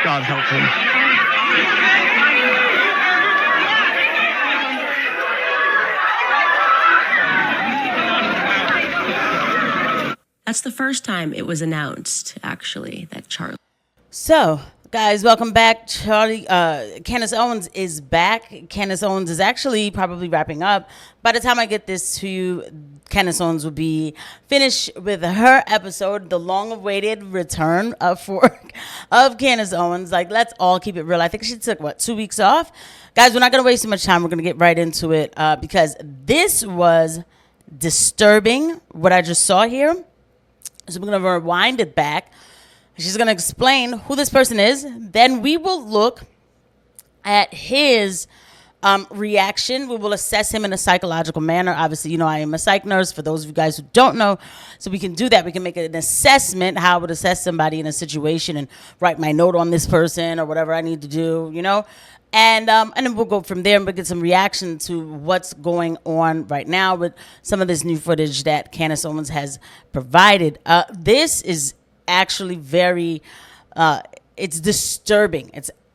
God help him. That's the first time it was announced, actually, that Charlie. So, guys, welcome back. Candace Owens is back. Candace Owens is actually probably wrapping up. By the time I get this to you, Candace Owens will be finished with her episode, the long-awaited return of Candace Owens. Like, let's all keep it real. I think she took, 2 weeks off? Guys, we're not going to waste too much time. We're going to get right into it because this was disturbing, what I just saw here. So we're going to rewind it back. She's going to explain who this person is. Then we will look at his reaction. We will assess him in a psychological manner. Obviously, you know, I am a psych nurse for those of you guys who don't know. So we can do that. We can make an assessment, how I would assess somebody in a situation and write my note on this person or whatever I need to do, you know. And then we'll go from there and we'll get some reaction to what's going on right now with some of this new footage that Candace Owens has provided. This is actually very, it's disturbing.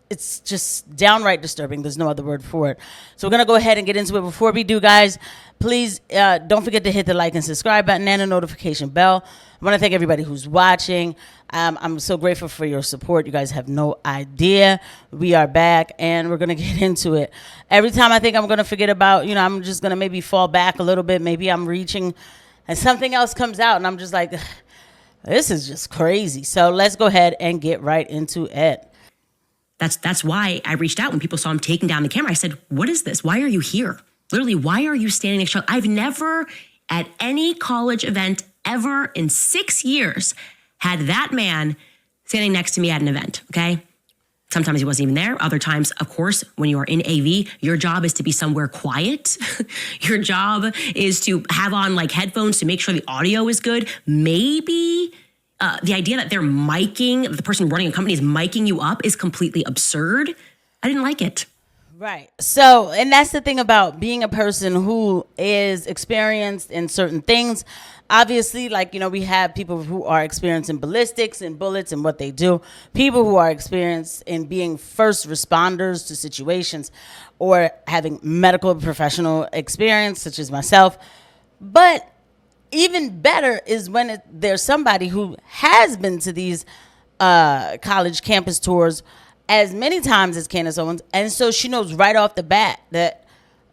It's just downright disturbing. There's no other word for it. So we're going to go ahead and get into it. Before we do, guys, please don't forget to hit the like and subscribe button and the notification bell. I want to thank everybody who's watching. I'm so grateful for your support. You guys have no idea. We are back, and we're going to get into it. Every time I think I'm going to forget about, you know, I'm just going to maybe fall back a little bit. Maybe I'm reaching, and something else comes out, and I'm just like, this is just crazy. So let's go ahead and get right into it. That's why I reached out when people saw him taking down the camera. I said, what is this? Why are you here? Literally, why are you standing next to Charlie? I've never at any college event ever in 6 years had that man standing next to me at an event, okay? Sometimes he wasn't even there. Other times, of course, when you are in AV, your job is to be somewhere quiet. Your job is to have on like headphones to make sure the audio is good. Maybe the idea that they're miking, the person running a company is miking you up is completely absurd. I didn't like it. Right. So, and that's the thing about being a person who is experienced in certain things. Obviously, like, you know, we have people who are experienced in ballistics and bullets and what they do. People who are experienced in being first responders to situations or having medical professional experience, such as myself. But even better is when there's somebody who has been to these college campus tours as many times as Candace Owens, and so she knows right off the bat that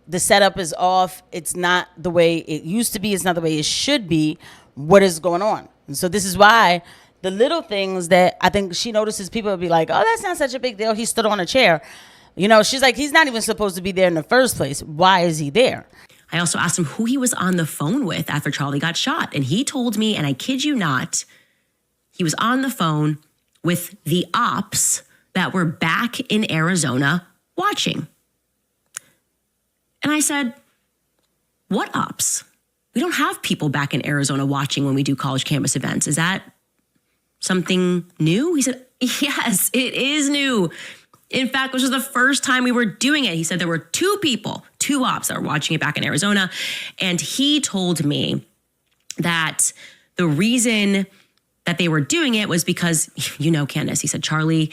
the setup is off. It's not the way it used to be. It's not the way it should be. What is going on? And so this is why the little things that I think she notices, people will be like, oh, that's not such a big deal. He stood on a chair. You know, she's like, he's not even supposed to be there in the first place. Why is he there? I also asked him who he was on the phone with after Charlie got shot. And he told me, and I kid you not, he was on the phone with the ops that were back in Arizona watching. And I said, what ops? We don't have people back in Arizona watching when we do college campus events. Is that something new? He said, yes, it is new. In fact, this was the first time we were doing it. He said there were two ops that were watching it back in Arizona. And he told me that the reason that they were doing it was because, you know, Candace, he said, Charlie,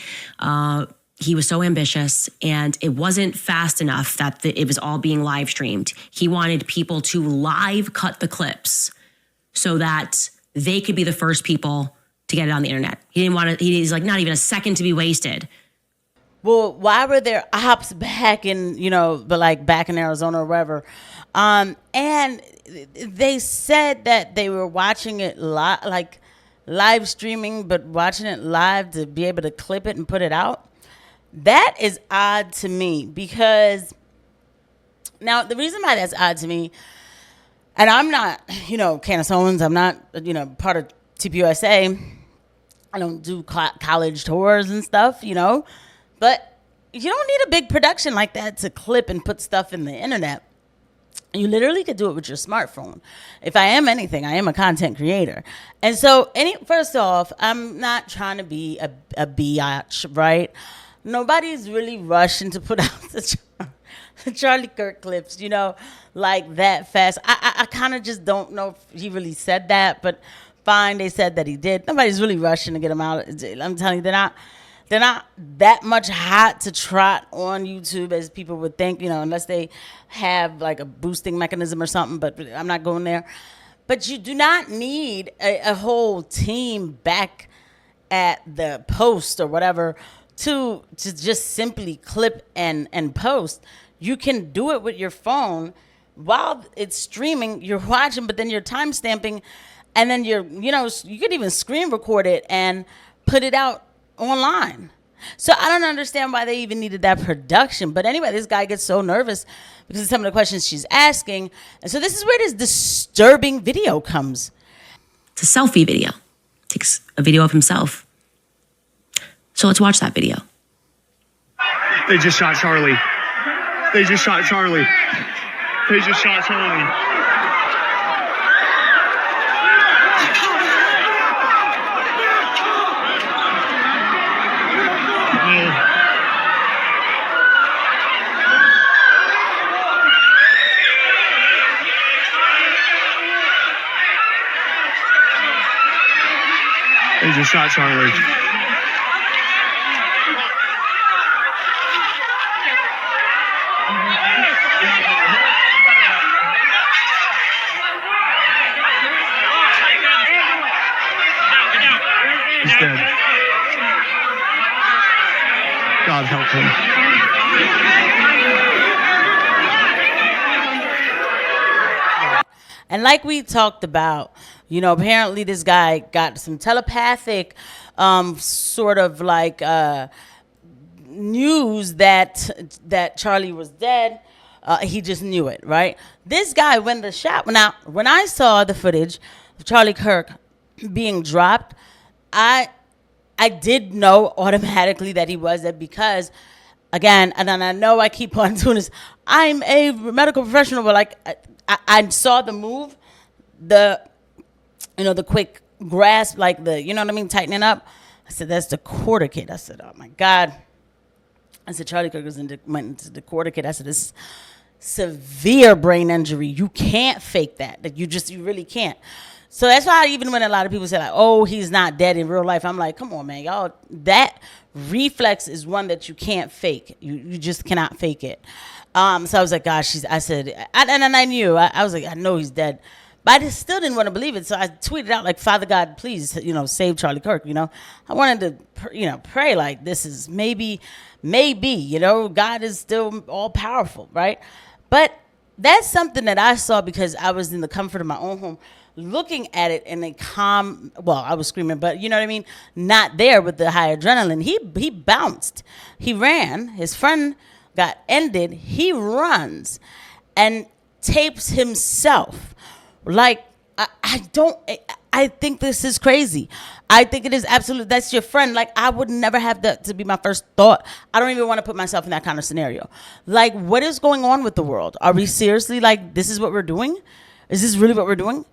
he was so ambitious and it wasn't fast enough that it was all being live streamed. He wanted people to live cut the clips so that they could be the first people to get it on the internet. He didn't want to, he's like, not even a second to be wasted. Well, why were there ops back in, you know, but like back in Arizona or wherever? And they said that they were watching it live streaming, but watching it live to be able to clip it and put it out. That is odd to me because now the reason why that's odd to me, and I'm not, you know, Candace Owens, I'm not, you know, part of TPUSA. I don't do college tours and stuff, you know, but you don't need a big production like that to clip and put stuff in the internet. You literally could do it with your smartphone. If I am anything, I am a content creator. And so, first off, I'm not trying to be a biatch, right? Nobody's really rushing to put out the Charlie Kirk clips, you know, like that fast. I kind of just don't know if he really said that, but fine, they said that he did. Nobody's really rushing to get him out. I'm telling you, they're not. They're not that much hot to trot on YouTube as people would think, unless they have like a boosting mechanism or something, but I'm not going there. But you do not need a whole team back at the post or whatever to just simply clip and post. You can do it with your phone while it's streaming. You're watching, but then you're time stamping, and then you could even screen record it and put it out online. So I don't understand why they even needed that production. But anyway, this guy gets so nervous because of some of the questions she's asking. And so this is where this disturbing video comes. It's a selfie video. Takes a video of himself. So let's watch that video. They just shot Charlie. They just shot Charlie. They just shot Charlie. They just shot Charlie. He's dead. God help him. And like we talked about, apparently this guy got some telepathic sort of like news that Charlie was dead. He just knew it, right? This guy, when I saw the footage of Charlie Kirk being dropped, I did know automatically that he was dead because, again, and I know I keep on doing this, I'm a medical professional, but like I saw the move, the quick grasp, like tightening up. I said, that's the quarter kid. I said, oh my God. I said, Charlie Kirk went into the quarter kid. I said, this severe brain injury. You can't fake that. Like you really can't. So that's why even when a lot of people say like, oh, he's not dead in real life, I'm like, come on, man, y'all, that reflex is one that you can't fake. You just cannot fake it. So I was like, gosh, I knew, I was like, I know he's dead. But I still didn't want to believe it. So I tweeted out like, Father God, please, save Charlie Kirk. I wanted to, pray like this is maybe, God is still all powerful, right? But that's something that I saw because I was in the comfort of my own home looking at it in a calm, well, I was screaming, but you know what I mean? Not there with the high adrenaline. He bounced. He ran. His friend got ended. He runs and tapes himself. Like, I think this is crazy. I think it is absolute. That's your friend. Like, I would never have that to be my first thought. I don't even want to put myself in that kind of scenario. Like, what is going on with the world? Are we seriously like, this is what we're doing? Is this really what we're doing?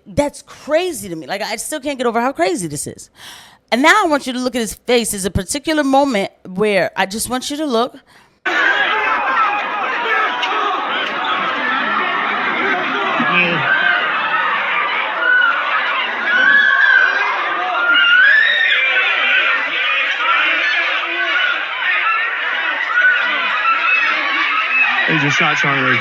That's crazy to me. Like, I still can't get over how crazy this is. And now I want you to look at his face. There's a particular moment where I just want you to look. They just shot Charlie.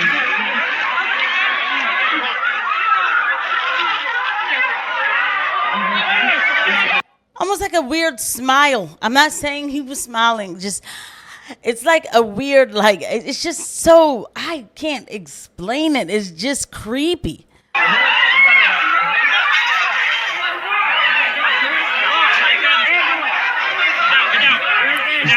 Almost like a weird smile. I'm not saying he was smiling. Just, it's like a weird, like, it's just so, I can't explain it. It's just creepy.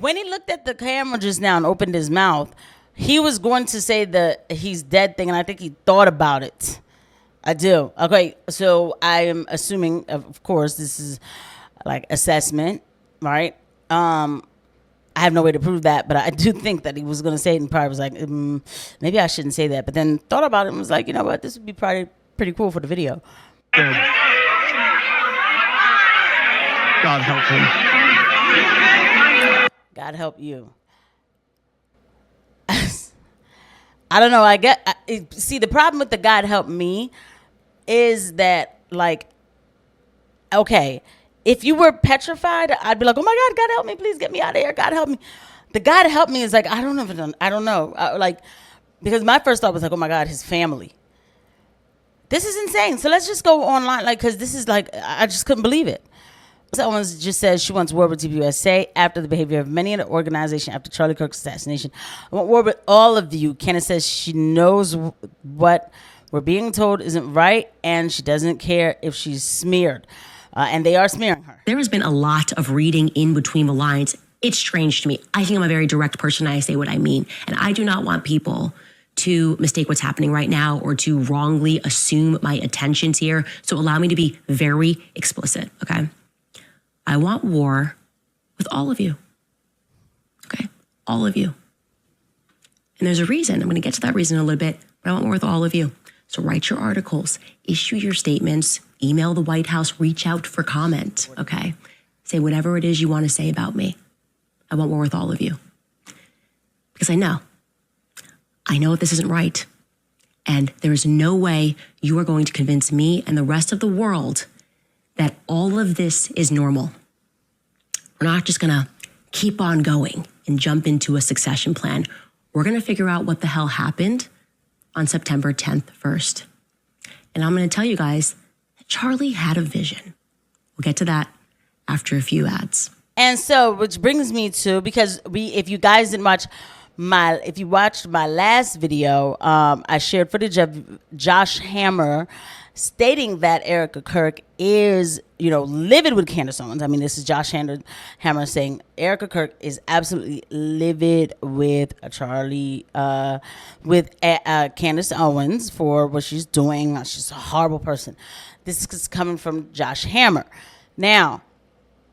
When he looked at the camera just now and opened his mouth, he was going to say the he's dead thing, and I think he thought about it. I do. Okay, so I am assuming, of course, this is like assessment, right? I have no way to prove that, but I do think that he was going to say it and probably was like, maybe I shouldn't say that. But then thought about it and was like, you know what, this would be probably pretty cool for the video. Dead. God help him. God help you. I don't know. See, the problem with the God help me is that, like, okay, if you were petrified, I'd be like, oh my God, God help me, please get me out of here. God help me. The God help me is like, I don't know. Because my first thought was like, oh my God, his family. This is insane. So let's just go online, like, because this is like, I just couldn't believe it. Someone just says she wants war with TPUSA after the behavior of many in the organization after Charlie Kirk's assassination. I want war with all of you. Candace says she knows what we're being told isn't right, and she doesn't care if she's smeared. And they are smearing her. There has been a lot of reading in between the lines. It's strange to me. I think I'm a very direct person. I say what I mean. And I do not want people to mistake what's happening right now or to wrongly assume my intentions here. So allow me to be very explicit, okay? I want war with all of you, okay? All of you. And there's a reason. I'm going to get to that reason in a little bit, but I want war with all of you. So write your articles, issue your statements, email the White House, reach out for comment, okay? Say whatever it is you want to say about me. I want war with all of you. Because I know this isn't right. And there is no way you are going to convince me and the rest of the world that all of this is normal. We're not just gonna keep on going and jump into a succession plan. We're gonna figure out what the hell happened on September 10th first. And I'm gonna tell you guys that Charlie had a vision. We'll get to that after a few ads. And so, which brings me to, because if you guys didn't watch if you watched my last video, I shared footage of Josh Hammer stating that Erika Kirk is, livid with Candace Owens. I mean, this is Josh Hammer saying Erika Kirk is absolutely livid with Charlie, with Candace Owens for what she's doing. She's a horrible person. This is coming from Josh Hammer. Now,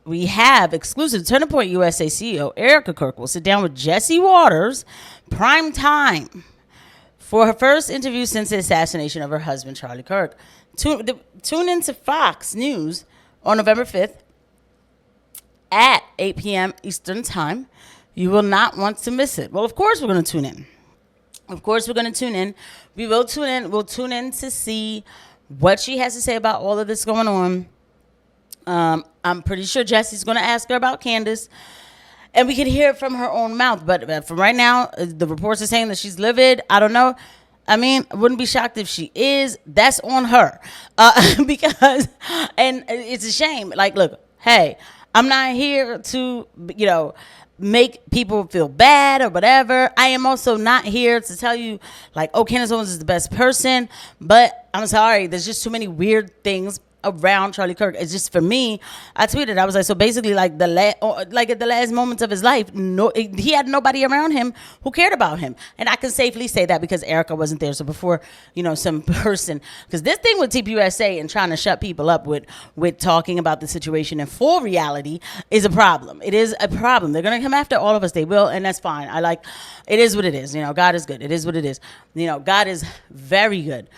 we have exclusive Turning Point USA CEO Erika Kirk will sit down with Jesse Waters, prime time, for her first interview since the assassination of her husband, Charlie Kirk. Tune into Fox News on November 5th at 8 p.m. Eastern Time. You will not want to miss it. Well, of course we're going to tune in. We will tune in. We'll tune in to see what she has to say about all of this going on. I'm pretty sure Jesse's going to ask her about Candace, and we can hear it from her own mouth. But from right now, the reports are saying that she's livid. I don't know. I mean, I wouldn't be shocked if she is. That's on her. Because, and it's a shame. Like, look, hey, I'm not here to, make people feel bad or whatever. I am also not here to tell you, like, oh, Candace Owens is the best person. But I'm sorry, there's just too many weird things around Charlie Kirk. It's just, for me, I tweeted, I was like, so basically, like at the last moments of his life, he had nobody around him who cared about him. And I can safely say that because Erika wasn't there. So before, some person, because this thing with TPUSA and trying to shut people up with talking about the situation in full reality is a problem. It is a problem. They're going to come after all of us. They will. And that's fine. It is what it is. God is good. It is what it is. God is very good.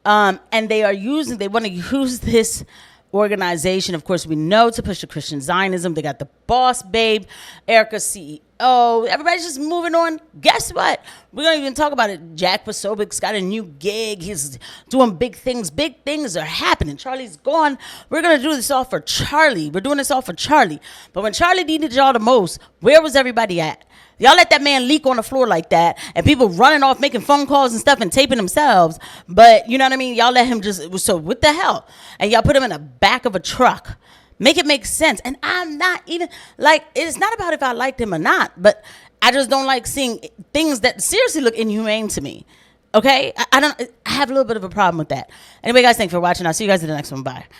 And they want to use this organization, of course, we know, to push the Christian Zionism. They got the boss babe, Erika CEO. Everybody's just moving on. Guess what? We're going to even talk about it. Jack Posobic's got a new gig. He's doing big things. Big things are happening. Charlie's gone. We're going to do this all for Charlie. We're doing this all for Charlie. But when Charlie needed y'all the most, where was everybody at? Y'all let that man leak on the floor like that, and people running off, making phone calls and stuff and taping themselves. But you know what I mean? Y'all let him so what the hell? And y'all put him in the back of a truck. Make it make sense. And I'm not even, it's not about if I liked him or not, but I just don't like seeing things that seriously look inhumane to me. Okay? I have a little bit of a problem with that. Anyway, guys, thanks for watching. I'll see you guys in the next one. Bye.